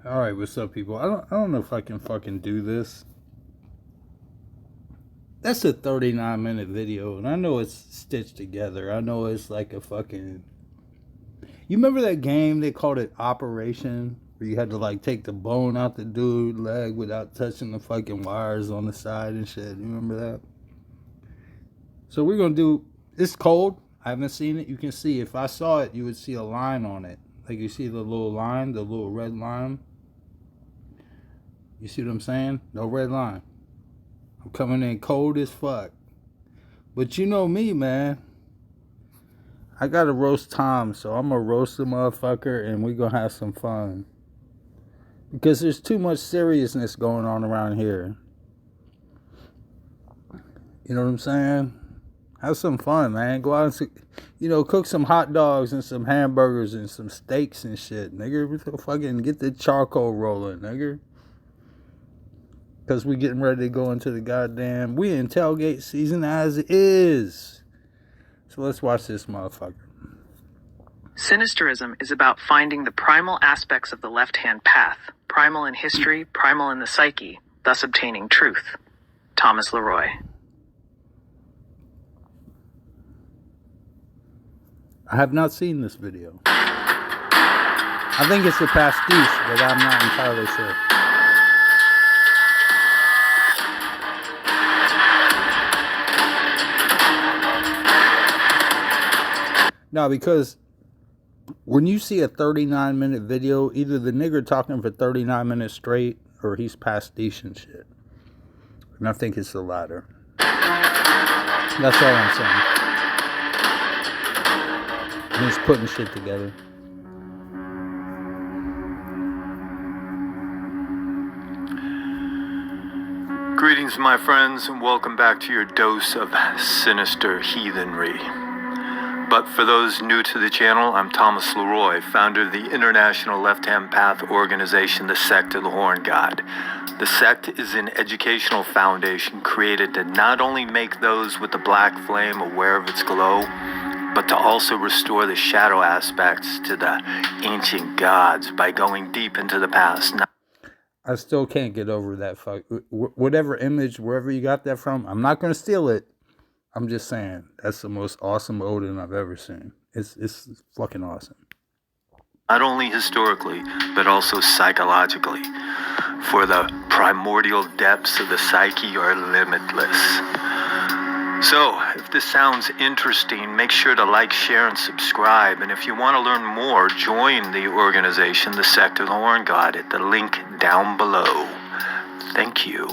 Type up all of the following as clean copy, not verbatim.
All right, what's up, people? I don't know if I can fucking do this. That's a 39-minute video, and I know it's stitched together. I know it's like a fucking. You remember that game they called it Operation, where you had to like take the bone out the dude's leg without touching the fucking wires on the side and shit. You remember that? So we're gonna do. It's cold. I haven't seen it. You can see. If I saw it, you would see a line on it. Like you see the little line, the little red line. You see what I'm saying? No red line. I'm coming in cold as fuck. But you know me, man. I gotta roast Tom, so I'm gonna roast the motherfucker and we gonna have some fun. Because there's too much seriousness going on around here. You know what I'm saying? Have some fun, man. Go out and, cook some hot dogs and some hamburgers and some steaks and shit, nigga. Fucking get the charcoal rolling, nigga. Because we getting ready to go into the goddamn... We in tailgate season as it is. So let's watch this motherfucker. Sinisterism is about finding the primal aspects of the left-hand path, primal in history, primal in the psyche, thus obtaining truth. Thomas Leroy. I have not seen this video. I think it's a pastiche, but I'm not entirely sure. No, because when you see a 39-minute video, either the nigger talking for 39 minutes straight or he's pastiche and shit. And I think it's the latter. That's all I'm saying. He's putting shit together. Greetings, my friends, and welcome back to your dose of sinister heathenry. But for those new to the channel, I'm Thomas Leroy, founder of the International Left-Hand Path organization, the Sect of the Horn God. The Sect is an educational foundation created to not only make those with the black flame aware of its glow, but to also restore the shadow aspects to the ancient gods by going deep into the past. I still can't get over that fuck. Whatever image, wherever you got that from, I'm not going to steal it. I'm just saying, that's the most awesome Odin I've ever seen. It's fucking awesome. Not only historically, but also psychologically. For the primordial depths of the psyche are limitless. So, if this sounds interesting, make sure to like, share, and subscribe. And if you want to learn more, join the organization, the Sect of the Horn God, at the link down below. Thank you.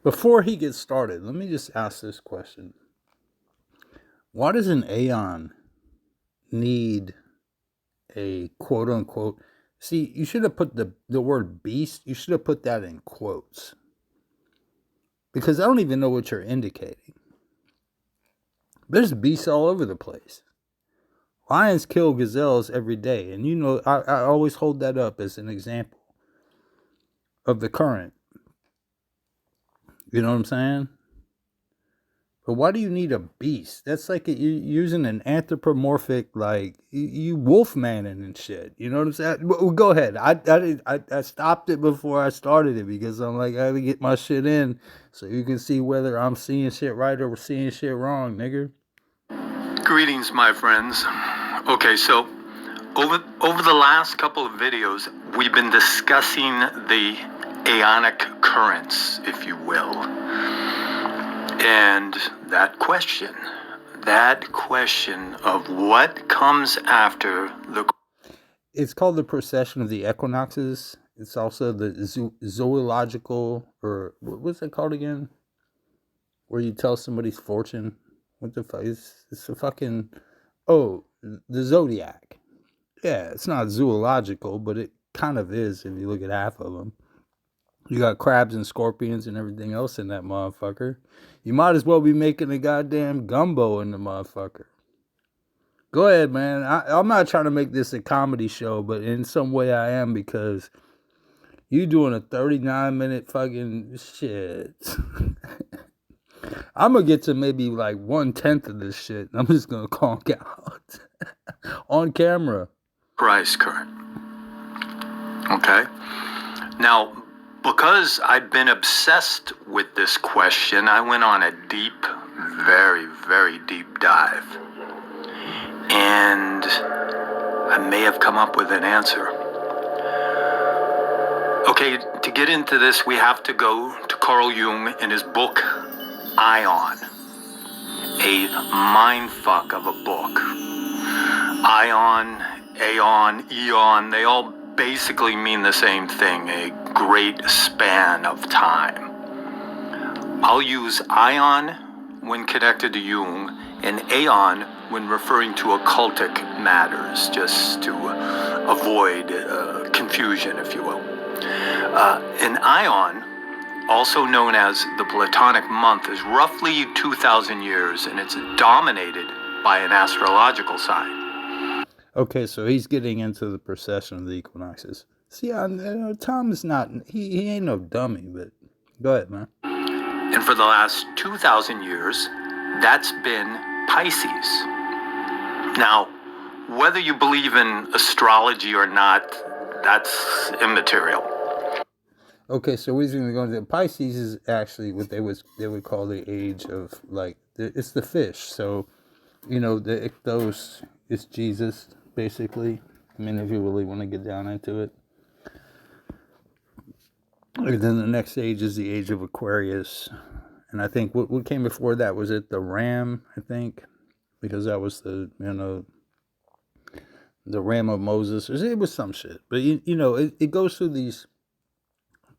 Before he gets started, let me just ask this question. Why does an Aeon need a quote-unquote... See, you should have put the word beast, you should have put that in quotes. Because I don't even know what you're indicating. There's beasts all over the place. Lions kill gazelles every day. And you know, I always hold that up as an example of the current. You know what I'm saying? But why do you need a beast? That's like you're using an anthropomorphic, like, you wolfmanning and shit. You know what I'm saying? Well, go ahead. I stopped it before I started it because I'm like, I gotta get my shit in so you can see whether I'm seeing shit right or seeing shit wrong, nigga. Greetings, my friends. Okay, so over the last couple of videos, we've been discussing the Aeonic currents, if you will. And that question of what comes after the... It's called the procession of the equinoxes. It's also the zoological, or what's it called again? Where you tell somebody's fortune. What the fuck? It's a fucking... Oh, the zodiac. Yeah, it's not zoological, but it kind of is if you look at half of them. You got crabs and scorpions and everything else in that motherfucker. You might as well be making a goddamn gumbo in the motherfucker. Go ahead, man. I'm not trying to make this a comedy show, but in some way I am, because you doing a 39-minute fucking shit. I'm going to get to maybe like 1/10 of this shit. I'm just going to conk out on camera. Christ, Kurt. Okay? Now, because I've been obsessed with this question, I went on a deep, very, very deep dive. And I may have come up with an answer. Okay, to get into this, we have to go to Carl Jung in his book, Ion. A mindfuck of a book. Ion, aeon, eon, they all basically mean the same thing, a great span of time. I'll use ion when connected to Jung and aeon when referring to occultic matters, just to avoid confusion, if you will. An ion, also known as the Platonic month, is roughly 2,000 years, and it's dominated by an astrological sign. Okay, so he's getting into the precession of the equinoxes. See, Tom is not, he ain't no dummy, but go ahead, man. And for the last 2,000 years, that's been Pisces. Now, whether you believe in astrology or not, that's immaterial. Okay, so we're going to go into Pisces is actually what they would call the age of, like, it's the fish. So, you know, the ichthos is Jesus, basically. I mean, if you really want to get down into it. And then the next age is the age of Aquarius. And I think what came before that, was it the ram, I think? Because that was the, you know, the ram of Moses. It was some shit. But, you know, it goes through these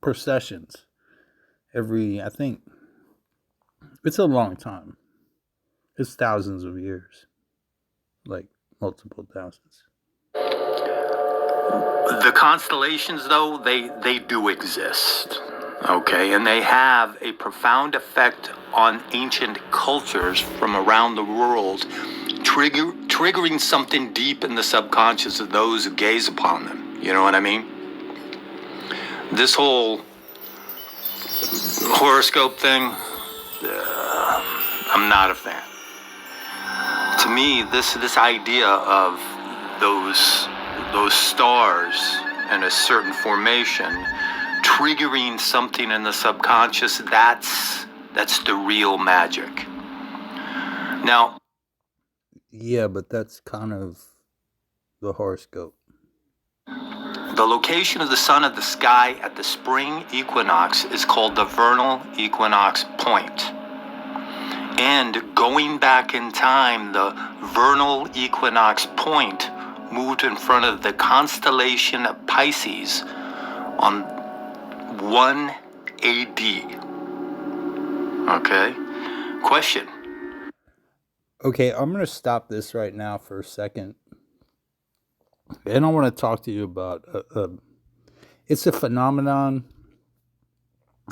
processions every, I think, it's a long time. It's thousands of years. Like, multiple thousands. The constellations, though, they do exist, okay? And they have a profound effect on ancient cultures from around the world, triggering something deep in the subconscious of those who gaze upon them. You know what I mean? This whole horoscope thing, I'm not a fan. To me, this idea of those stars in a certain formation triggering something in the subconscious, that's the real magic. Now, yeah, but that's kind of the horoscope. The location of the sun at the sky at the spring equinox is called the vernal equinox point. And going back in time, the vernal equinox point moved in front of the constellation of Pisces on 1 AD. Okay? Question. Okay, I'm going to stop this right now for a second. And I want to talk to you about, it's a phenomenon.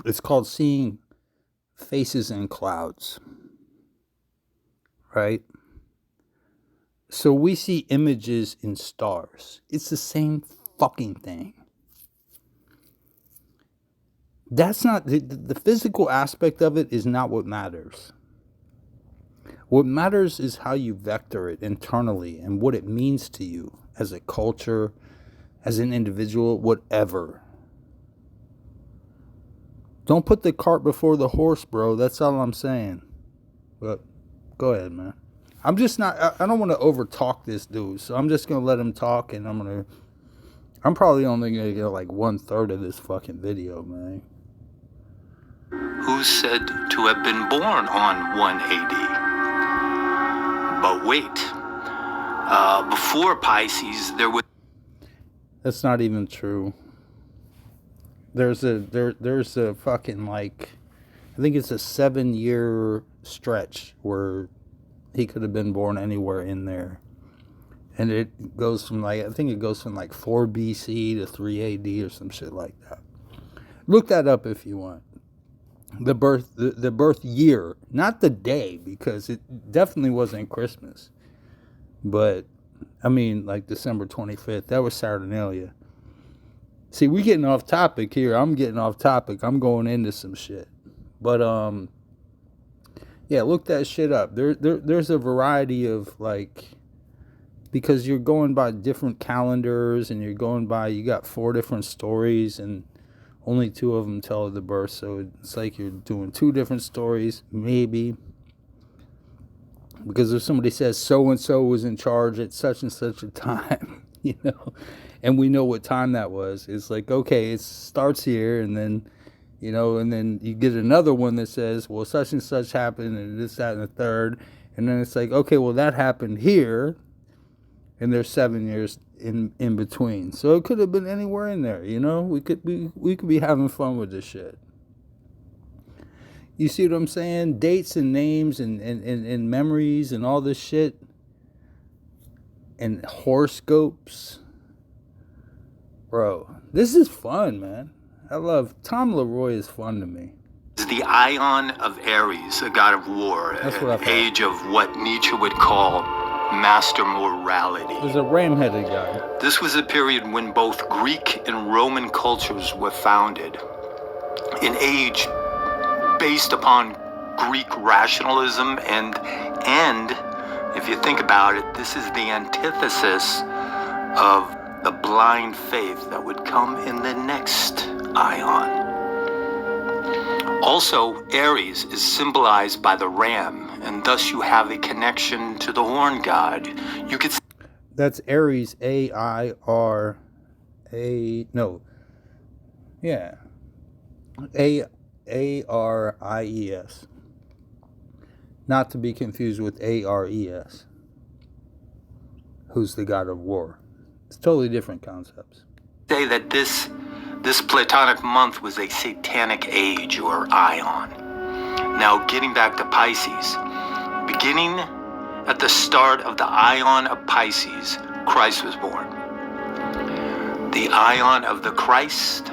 It's called seeing faces in clouds. Right? So we see images in stars. It's the same fucking thing. That's not, the physical aspect of it is not what matters. What matters is how you vector it internally and what it means to you as a culture, as an individual, whatever. Don't put the cart before the horse, bro. That's all I'm saying. But go ahead, man. I'm just not, I don't want to over talk this dude, so I'm just going to let him talk, and I'm probably only going to get like 1/3 of this fucking video, man. Who's said to have been born on 1 AD? But wait, before Pisces, there was... That's not even true. There's a fucking, like, I think it's a 7-year stretch where he could have been born anywhere in there. And it goes from, like, I think it goes from like 4 BC to 3 AD or some shit like that. Look that up if you want. The birth year, not the day, because it definitely wasn't Christmas. But I mean, like December 25th, that was Saturnalia. See, we getting off topic here. I'm getting off topic. I'm going into some shit. But yeah, look that shit up. There's a variety of, like, because you're going by different calendars and you got 4 different stories and only 2 of them tell the birth. So it's like you're doing 2 different stories, maybe. Because if somebody says so-and-so was in charge at such and such a time, and we know what time that was, it's like, okay, it starts here, and then, and then you get another one that says, well, such and such happened, and this, that, and the third, and then it's like, okay, well, that happened here, and there's 7 years in between. So it could have been anywhere in there, we could be having fun with this shit. You see what I'm saying? Dates and names and memories and all this shit. And horoscopes. Bro, this is fun, man. I love Tom Leroy is fun to me. Is the Ion of Aries, a god of war, That's what I thought. age of what Nietzsche would call master morality. There's a ram-headed guy. This was a period when both Greek and Roman cultures were founded. An age based upon Greek rationalism and if you think about it, this is the antithesis of the blind faith that would come in the next Ion. Also, Aries is symbolized by the ram, and thus you have a connection to the horn god. You could. That's Aries, A-I-R-A, no. Yeah. A-R-I-E-S. Not to be confused with A-R-E-S. Who's the god of war. It's totally different concepts. Say that this Platonic month was a satanic age or Ion. Now, getting back to Pisces, beginning at the start of the Ion of Pisces, Christ was born. The Ion of the Christ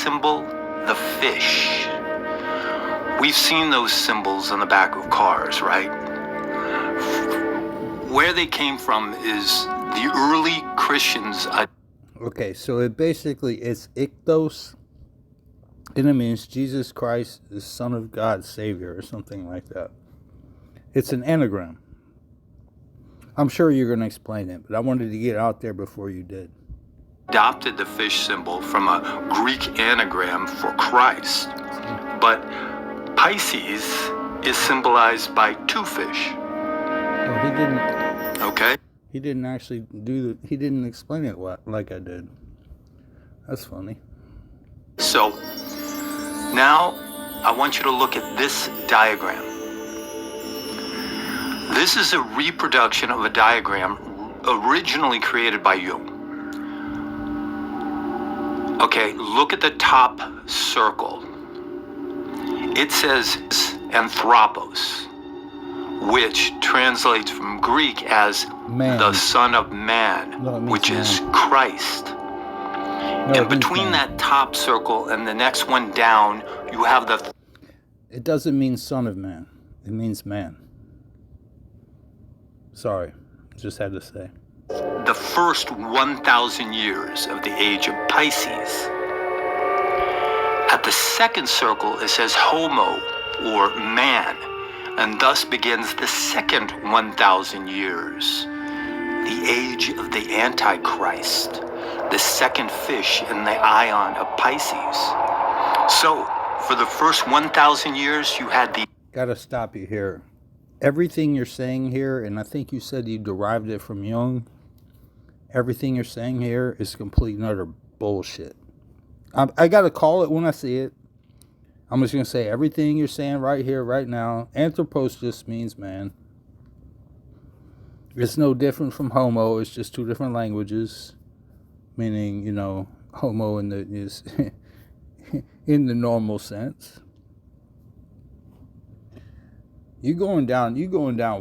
symbol, the fish. We've seen those symbols on the back of cars, right? Where they came from is the early Christians. Okay, so it's ichthos, and it means Jesus Christ is Son of God, Savior, or something like that. It's an anagram. I'm sure you're going to explain it, but I wanted to get it out there before you did. Adopted the fish symbol from a Greek anagram for Christ, but Pisces is symbolized by 2 fish. Oh, he didn't. Okay. He didn't actually he didn't explain it like I did. That's funny. So, now I want you to look at this diagram. This is a reproduction of a diagram originally created by Jung. Okay, look at the top circle. It says anthropos, which translates from Greek as man. The Son of Man, which is Christ. And between that top circle and the next one down, you have the... It doesn't mean son of man. It means man. Sorry, just had to say. The first 1,000 years of the age of Pisces. At the second circle, it says homo, or man, and thus begins the second 1,000 years, the age of the Antichrist, the second fish in the Ion of Pisces. So, for the first 1,000 years, you had the... Gotta stop you here. Everything you're saying here, and I think you said you derived it from Jung, everything you're saying here is complete and utter bullshit. I gotta call it when I see it. I'm just gonna say everything you're saying right here, right now. Anthropos just means man. It's no different from homo. It's just 2 different languages, meaning homo in the is in the normal sense. You going down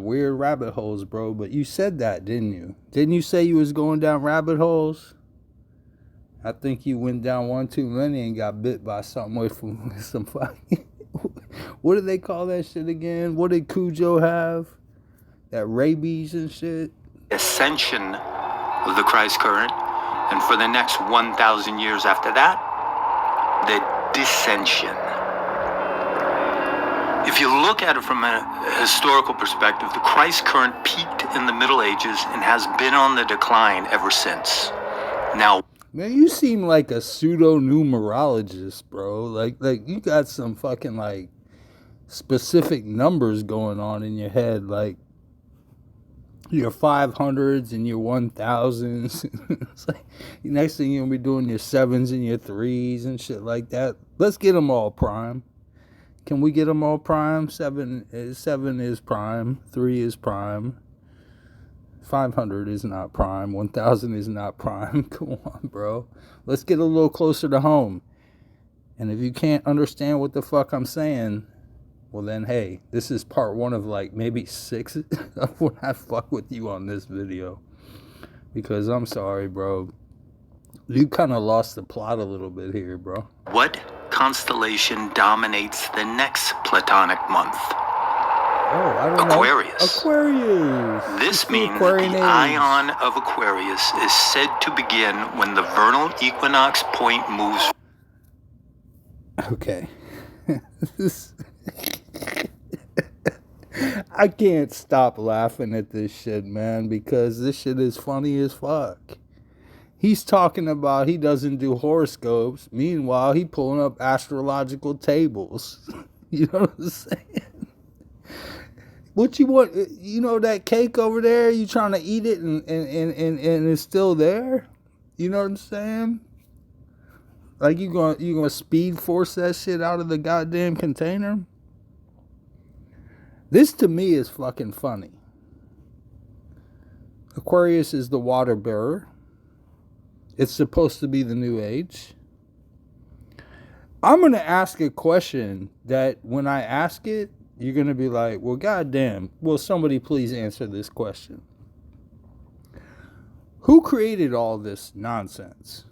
weird rabbit holes, bro. But you said that, didn't you? Didn't you say you was going down rabbit holes? I think you went down one too many and got bit by something with some fucking... What did they call that shit again? What did Cujo have? That rabies and shit? Ascension of the Christ current, and for the next 1,000 years after that, the dissension. If you look at it from a historical perspective, the Christ current peaked in the Middle Ages and has been on the decline ever since. Now, man, you seem like a pseudo-numerologist, bro. Like you got some fucking, like, specific numbers going on in your head, like your 500s and your 1000s. It's like, next thing you'll be doing your 7s and your 3s and shit like that. Let's get them all prime. Can we get them all prime? 7 is prime. 3 is prime. 500 is not prime. 1000 is not prime. Come on, bro. Let's get a little closer to home. And if you can't understand what the fuck I'm saying, well then, hey, this is part 1 of like maybe 6 of when I fuck with you on this video. Because I'm sorry, bro. You kind of lost the plot a little bit here, bro. what constellation dominates the next Platonic month? Oh, I don't Aquarius. know. Aquarius. This It's means Aquarian the age. ion of Aquarius is said to begin when the vernal equinox point moves. Okay. I can't stop laughing at this shit, man, because this shit is funny as fuck. He's talking about he doesn't do horoscopes. Meanwhile, he pulling up astrological tables. You know what I'm saying? What you want? You know that cake over there? You trying to eat it and it's still there? You know what I'm saying? Like you gonna speed force that shit out of the goddamn container? This to me is fucking funny. Aquarius is the water bearer. It's supposed to be the new age. I'm gonna ask a question that when I ask it, you're gonna be like, well, goddamn, will somebody please answer this question? Who created all this nonsense?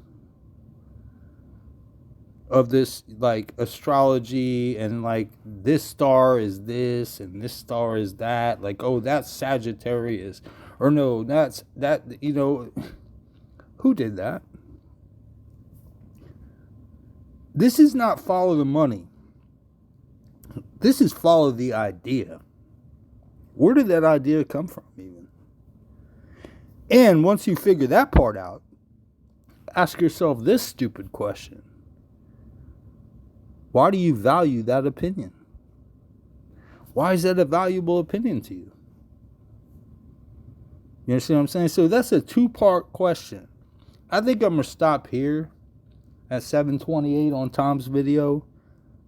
Of this, like, astrology and, like, this star is this and this star is that. Like, oh, that's Sagittarius. Or no, that's that, you know. Who did that? This is not follow the money. This is follow the idea. Where did that idea come from, even? And once you figure that part out, ask yourself this stupid question. Why do you value that opinion? Why is that a valuable opinion to you? You understand what I'm saying? So that's a 2-part question. I think I'm going to stop here at 7:28 on Tom's video,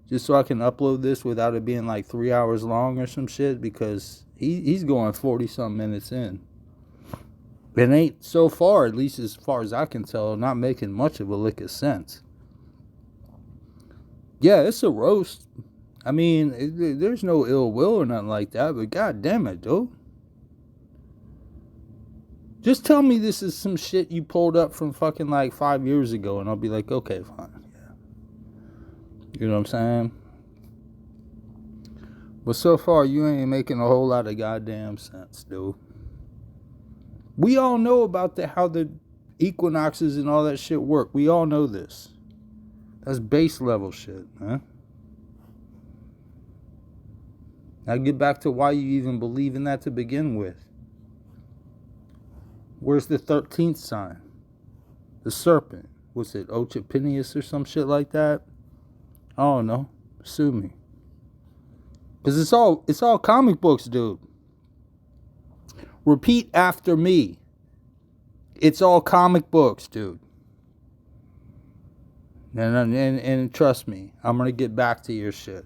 just so I can upload this without it being like 3 hours long or some shit, because he's going 40-something minutes in. It ain't so far, at least as far as I can tell, not making much of a lick of sense. Yeah, it's a roast. I mean, there's no ill will or nothing like that, but god damn it, dude. Just tell me this is some shit you pulled up from fucking like 5 years ago, and I'll be like, okay, fine. Yeah. You know what I'm saying? But so far, you ain't making a whole lot of goddamn sense, dude. We all know about how the equinoxes and all that shit work. We all know this. That's base level shit, huh? Now get back to why you even believe in that to begin with. Where's the 13th sign? The serpent. What's it, Ochapinius or some shit like that? I don't know. Sue me. Because it's all comic books, dude. Repeat after me. It's all comic books, dude. And trust me, I'm going to get back to your shit.